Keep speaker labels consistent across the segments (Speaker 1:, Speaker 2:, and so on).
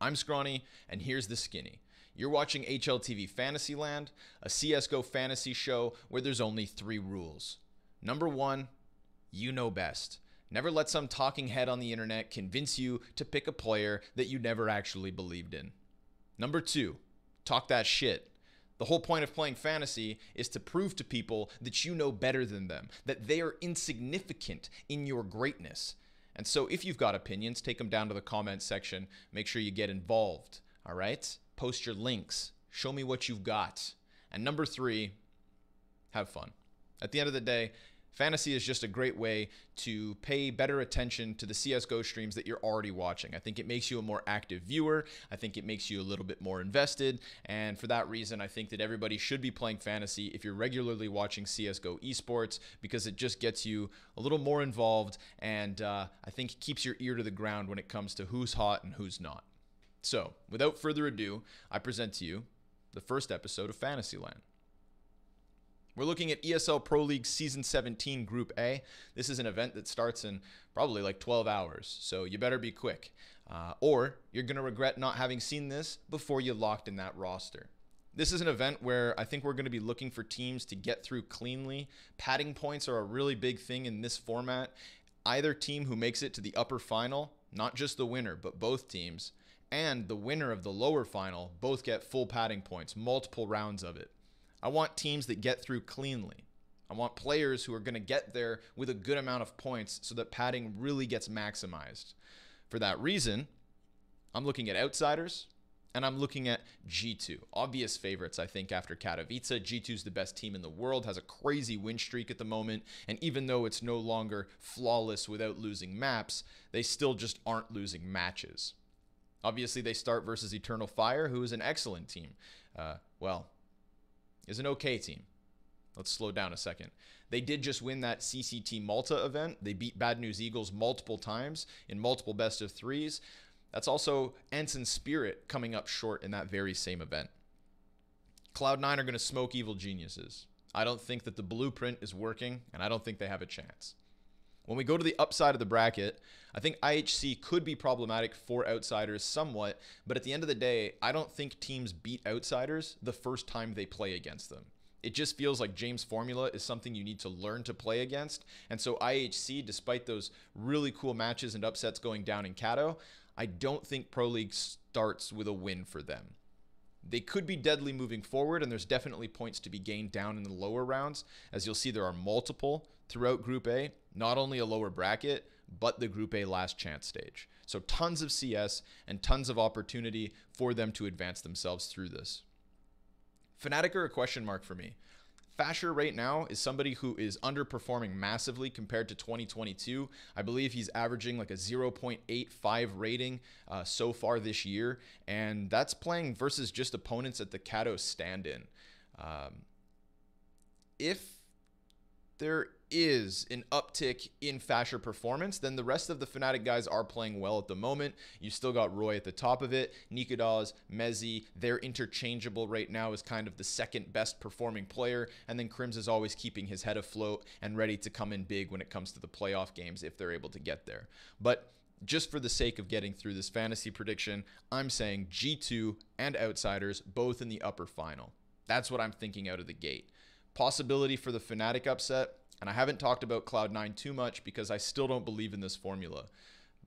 Speaker 1: I'm Scrawny, and here's the skinny. You're watching HLTV Fantasyland, a CSGO fantasy show where there's only 3 rules. Number 1, you know best. Never let some talking head on the internet convince you to pick a player that you never actually believed in. Number 2, talk that shit. The whole point of playing fantasy is to prove to people that you know better than them, that they are insignificant in your greatness. And so if you've got opinions, take them down to the comments section. Make sure you get involved, all right? Post your links. Show me what you've got. And number 3, have fun. At the end of the day, fantasy is just a great way to pay better attention to the CSGO streams that you're already watching. I think it makes you a more active viewer. I think it makes you a little bit more invested. And for that reason, I think that everybody should be playing fantasy if you're regularly watching CSGO esports, because it just gets you a little more involved and I think keeps your ear to the ground when it comes to who's hot and who's not. So without further ado, I present to you the first episode of Fantasyland. We're looking at ESL Pro League Season 17 Group A. This is an event that starts in probably like 12 hours, so you better be quick. Or you're going to regret not having seen this before you locked in that roster. This is an event where I think we're going to be looking for teams to get through cleanly. Padding points are a really big thing in this format. Either team who makes it to the upper final, not just the winner, but both teams, and the winner of the lower final both get full padding points, multiple rounds of it. I want teams that get through cleanly. I want players who are going to get there with a good amount of points so that padding really gets maximized. For that reason, I'm looking at outsiders and I'm looking at G2. Obvious favorites, I think, after Katowice. G2's the best team in the world, has a crazy win streak at the moment, and even though it's no longer flawless without losing maps, they still just aren't losing matches. Obviously, they start versus Eternal Fire, who is an excellent team. Is an okay team. Let's slow down a second. They did just win that CCT Malta event. They beat Bad News Eagles multiple times in multiple best of 3s. That's also Ensign Spirit coming up short in that very same event. Cloud9 are going to smoke Evil Geniuses. I don't think that the blueprint is working, and I don't think they have a chance. When we go to the upside of the bracket, I think IHC could be problematic for outsiders somewhat, but at the end of the day, I don't think teams beat outsiders the first time they play against them. It just feels like Jame's formula is something you need to learn to play against, and so IHC, despite those really cool matches and upsets going down in Kato, I don't think Pro League starts with a win for them. They could be deadly moving forward, and there's definitely points to be gained down in the lower rounds. As you'll see, there are multiple throughout Group A, not only a lower bracket, but the Group A last chance stage. So tons of CS and tons of opportunity for them to advance themselves through this. Fnatic are a question mark for me. Fasher right now is somebody who is underperforming massively compared to 2022. I believe he's averaging like a 0.85 rating so far this year, and that's playing versus just opponents at the Kato stand-in. If there is an uptick in Fasher performance, then the rest of the Fnatic guys are playing well at the moment. You still got Roy at the top of it. Nikodas, m0nesy, they're interchangeable right now as kind of the second best performing player. And then Crims is always keeping his head afloat and ready to come in big when it comes to the playoff games if they're able to get there. But just for the sake of getting through this fantasy prediction, I'm saying G2 and outsiders both in the upper final. That's what I'm thinking out of the gate. Possibility for the Fnatic upset. And I haven't talked about Cloud9 too much because I still don't believe in this formula.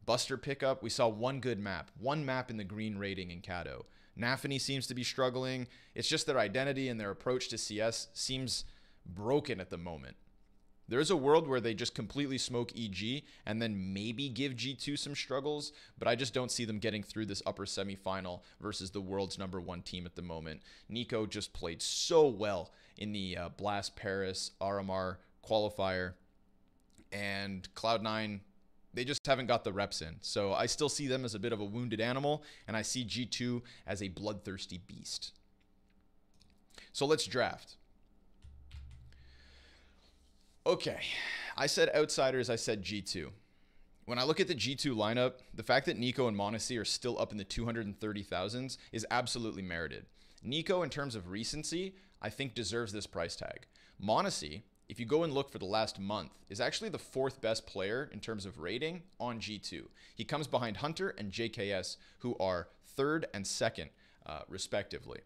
Speaker 1: Buster pickup, we saw one good map. One map in the green rating in Kato. Nafany seems to be struggling. It's just their identity and their approach to CS seems broken at the moment. There is a world where they just completely smoke EG and then maybe give G2 some struggles, but I just don't see them getting through this upper semifinal versus the world's #1 team at the moment. Nico just played so well in the Blast Paris RMR qualifier, and Cloud9, they just haven't got the reps in. So I still see them as a bit of a wounded animal, and I see G2 as a bloodthirsty beast. So let's draft. Okay, I said outsiders, I said G2. When I look at the G2 lineup, the fact that Nico and m0nesy are still up in the 230,000s is absolutely merited. Nico, in terms of recency, I think deserves this price tag. m0nesy, if you go and look for the last month, is actually the 4th best player in terms of rating on G2. He comes behind Hunter and JKS, who are third and second, respectively.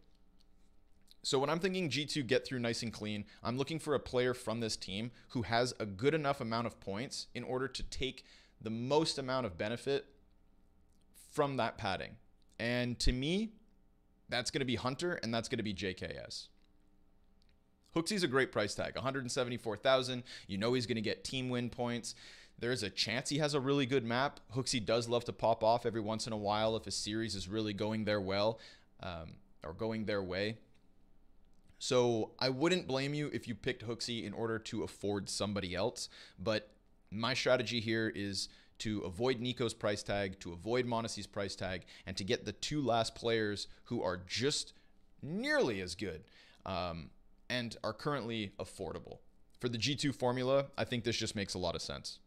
Speaker 1: So when I'm thinking G2 get through nice and clean, I'm looking for a player from this team who has a good enough amount of points in order to take the most amount of benefit from that padding. And to me, that's going to be Hunter, and that's going to be JKS. HLTV's a great price tag, 174,000. You know he's going to get team win points. There is a chance he has a really good map. HLTV does love to pop off every once in a while if a series is really going their well, or going their way. So I wouldn't blame you if you picked HLTV in order to afford somebody else, but my strategy here is to avoid Nico's price tag, to avoid m0nesy's price tag, and to get the two last players who are just nearly as good and are currently affordable. For the G2 formula, I think this just makes a lot of sense.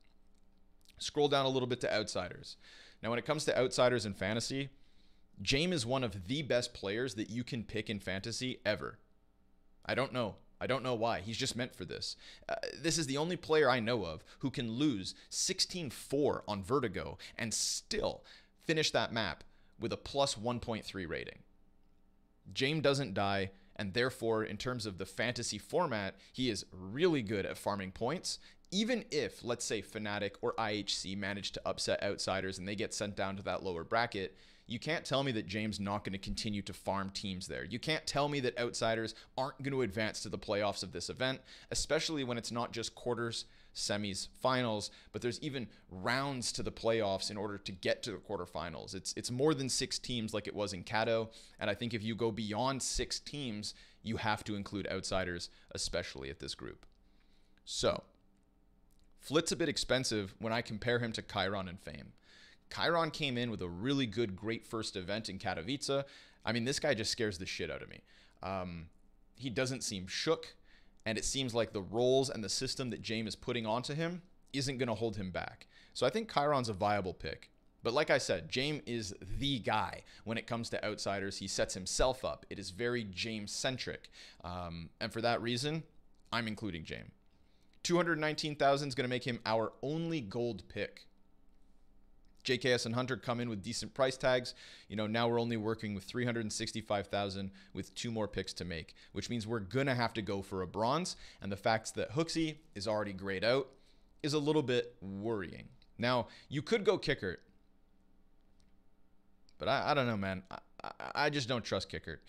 Speaker 1: Scroll down a little bit to outsiders. Now, when it comes to outsiders in fantasy, Jame is one of the best players that you can pick in fantasy ever. I don't know why. He's just meant for this. This is the only player I know of who can lose 16-4 on Vertigo and still finish that map with a plus 1.3 rating. Jame doesn't die, and therefore, in terms of the fantasy format, he is really good at farming points. Even if, let's say, Fnatic or IHC manage to upset outsiders and they get sent down to that lower bracket, you can't tell me that Jame's not going to continue to farm teams there. You can't tell me that outsiders aren't going to advance to the playoffs of this event, especially when it's not just quarters, semis, finals, but there's even rounds to the playoffs in order to get to the quarterfinals. It's more than 6 teams like it was in Kato, and I think if you go beyond 6 teams, you have to include outsiders, especially at this group. So, Flit's a bit expensive when I compare him to Chiron and Fame. Chiron came in with a really good, great first event in Katowice. I mean, this guy just scares the shit out of me. He doesn't seem shook, and it seems like the roles and the system that Jame is putting onto him isn't going to hold him back. So I think Chiron's a viable pick. But like I said, Jame is the guy when it comes to outsiders. He sets himself up. It is very Jame-centric. And for that reason, I'm including Jame. 219,000 is going to make him our only gold pick. JKS and Hunter come in with decent price tags. You know, now we're only working with 365,000 with 2 more picks to make, which means we're going to have to go for a bronze. And the fact that HLTV is already grayed out is a little bit worrying. Now, you could go Kickert, but I don't know, man. I just don't trust Kickert.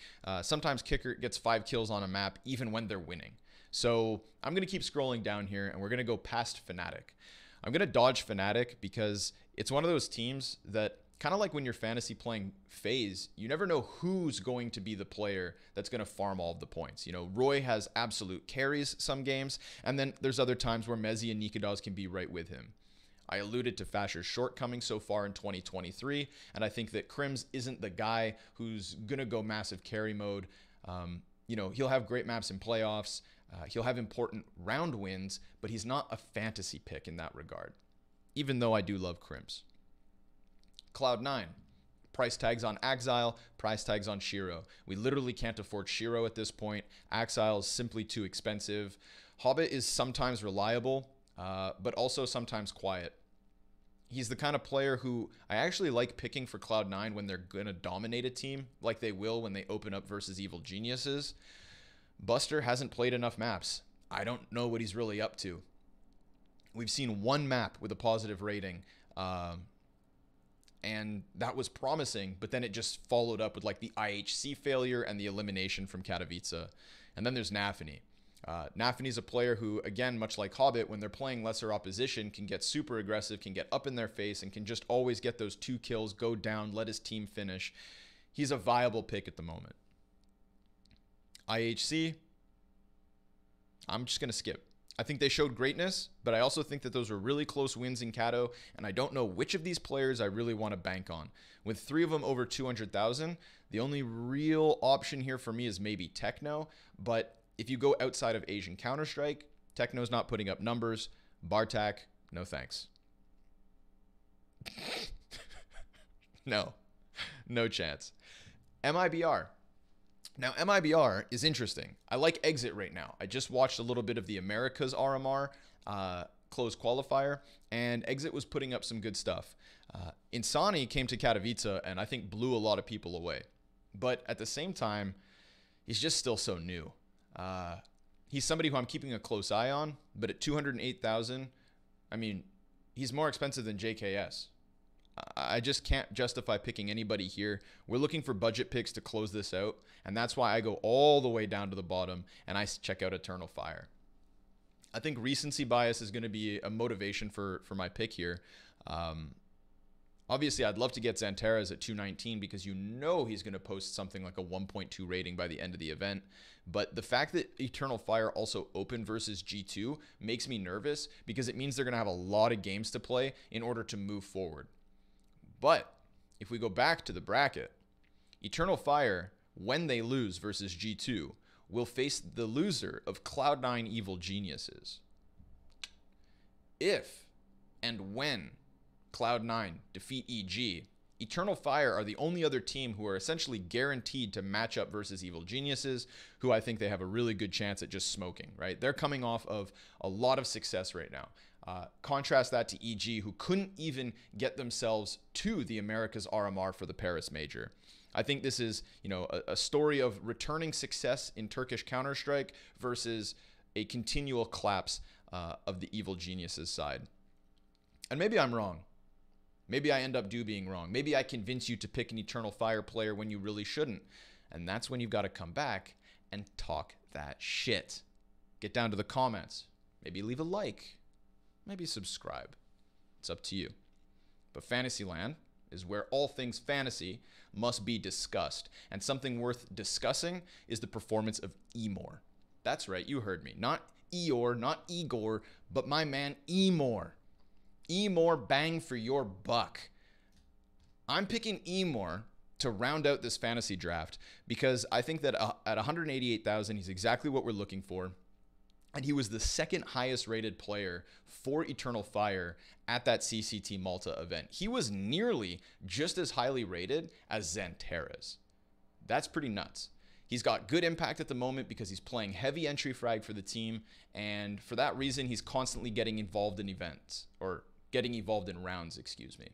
Speaker 1: Sometimes Kickert gets 5 kills on a map even when they're winning. So I'm going to keep scrolling down here, and we're going to go past Fnatic. I'm going to dodge Fnatic because it's one of those teams that, kind of like when you're fantasy playing FaZe, you never know who's going to be the player that's going to farm all of the points. You know, Roy has absolute carries some games, and then there's other times where m0nesy and Nikodas can be right with him. I alluded to Fasher's shortcomings so far in 2023, and I think that Crims isn't the guy who's going to go massive carry mode. You know, he'll have great maps in playoffs. He'll have important round wins, but he's not a fantasy pick in that regard, even though I do love Crims. Cloud9. Price tags on Axile, price tags on Shiro. We literally can't afford Shiro at this point. Axile is simply too expensive. Hobbit is sometimes reliable, but also sometimes quiet. He's the kind of player who I actually like picking for Cloud9 when they're going to dominate a team, like they will when they open up versus Evil Geniuses. Buster hasn't played enough maps. I don't know what he's really up to. We've seen 1 map with a positive rating, and that was promising, but then it just followed up with like the IHC failure and the elimination from Katowice. And then there's Nafany. Nafany's a player who, again, much like Hobbit, when they're playing lesser opposition, can get super aggressive, can get up in their face, and can just always get those 2 kills, go down, let his team finish. He's a viable pick at the moment. IHC, I'm just going to skip. I think they showed greatness, but I also think that those were really close wins in Kato, and I don't know which of these players I really want to bank on. With 3 of them over 200,000, the only real option here for me is maybe Techno, but if you go outside of Asian Counter-Strike, Techno's not putting up numbers. Bartak, no thanks. No chance. MIBR. Now, MIBR is interesting. I like Exit right now. I just watched a little bit of the Americas RMR. close qualifier, and Exit was putting up some good stuff. m0nesy came to Katowice and I think blew a lot of people away. But at the same time, he's just still so new. He's somebody who I'm keeping a close eye on, but at 208,000, I mean, he's more expensive than JKS. I just can't justify picking anybody here. We're looking for budget picks to close this out, and that's why I go all the way down to the bottom and I check out Eternal Fire. I think recency bias is going to be a motivation for my pick here. Obviously, I'd love to get Xantares at 219 because you know he's going to post something like a 1.2 rating by the end of the event. But the fact that Eternal Fire also opened versus G2 makes me nervous because it means they're going to have a lot of games to play in order to move forward. But if we go back to the bracket, Eternal Fire, when they lose versus G2, will face the loser of Cloud9 Evil Geniuses. If and when Cloud9 defeat EG, Eternal Fire are the only other team who are essentially guaranteed to match up versus Evil Geniuses, who I think they have a really good chance at just smoking, right? They're coming off of a lot of success right now. Contrast that to EG, who couldn't even get themselves to the Americas RMR for the Paris Major. I think this is, a story of returning success in Turkish Counter-Strike versus a continual collapse of the Evil Geniuses side. And maybe I'm wrong. Maybe I end up being wrong. Maybe I convince you to pick an Eternal Fire player when you really shouldn't. And that's when you've got to come back and talk that shit. Get down to the comments. Maybe leave a like. Maybe subscribe. It's up to you. But Fantasyland is where all things fantasy must be discussed. And something worth discussing is the performance of m0nesy. That's right, you heard me. Not Eeyore, not Igor, but my man m0nesy. m0nesy, bang for your buck. I'm picking m0nesy to round out this fantasy draft because I think that at 188,000, he's exactly what we're looking for. And he was the second highest rated player for Eternal Fire at that CCT Malta event. He was nearly just as highly rated as Xantares. That's pretty nuts. He's got good impact at the moment because he's playing heavy entry frag for the team. And for that reason, he's constantly getting involved in events, or getting involved in rounds, excuse me.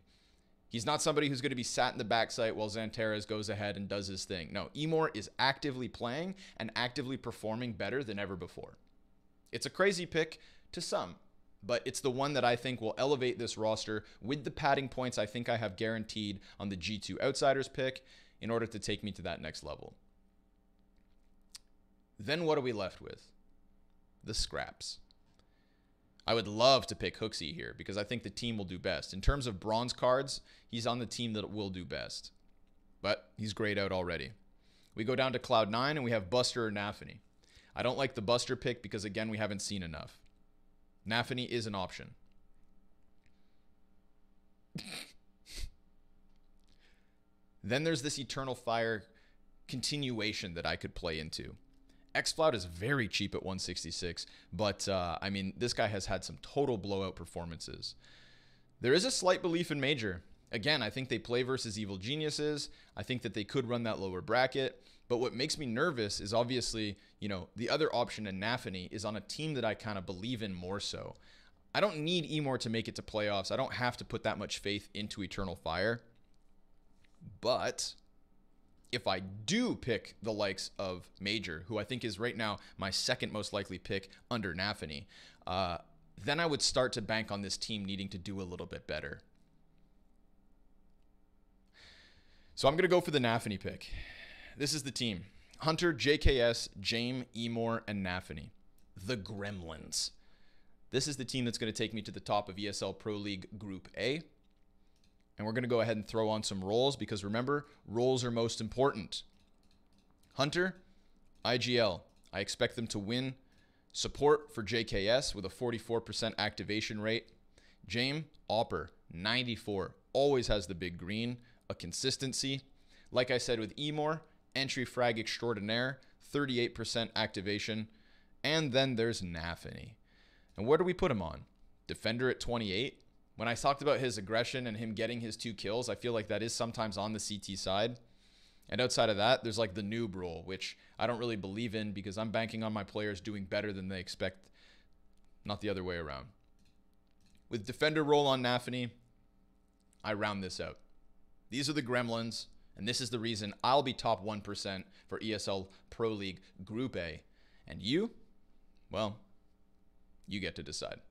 Speaker 1: He's not somebody who's going to be sat in the backside while Xantares goes ahead and does his thing. No, m0nesy is actively playing and actively performing better than ever before. It's a crazy pick to some, but it's the one that I think will elevate this roster with the padding points I think I have guaranteed on the G2 Outsiders pick in order to take me to that next level. Then what are we left with? The scraps. I would love to pick Hooksy here because I think the team will do best. In terms of bronze cards, he's on the team that will do best. But he's grayed out already. We go down to Cloud9 and we have Buster or Nafany. I don't like the Buster pick because, again, we haven't seen enough. Nafany is an option. Then there's this Eternal Fire continuation that I could play into. xFlout is very cheap at 166, but, I mean, this guy has had some total blowout performances. There is a slight belief in Major. Again, I think they play versus Evil Geniuses. I think that they could run that lower bracket. But what makes me nervous is obviously, the other option in Nafany is on a team that I kind of believe in more so. I don't need m0nesy to make it to playoffs. I don't have to put that much faith into Eternal Fire. But if I do pick the likes of Major, who I think is right now my second most likely pick under Nafany, then I would start to bank on this team needing to do a little bit better. So I'm going to go for the Nafany pick. This is the team. Hunter, JKS, Jame, m0nesy, and Nafany. The Gremlins. This is the team that's going to take me to the top of ESL Pro League Group A. And we're going to go ahead and throw on some roles because remember, roles are most important. Hunter, IGL. I expect them to win. Support for JKS with a 44% activation rate. Jame, Opper, 94. Always has the big green. A consistency. Like I said with m0nesy, entry frag extraordinaire, 38% activation. And then there's Nafany. And where do we put him on? Defender at 28. When I talked about his aggression and him getting his 2 kills, I feel like that is sometimes on the CT side. And outside of that, there's like the noob rule, which I don't really believe in because I'm banking on my players doing better than they expect, not the other way around. with defender role on Nafany, I round this out. These are the gremlins, and this is the reason I'll be top 1% for ESL Pro League Group A. And you, well, you get to decide.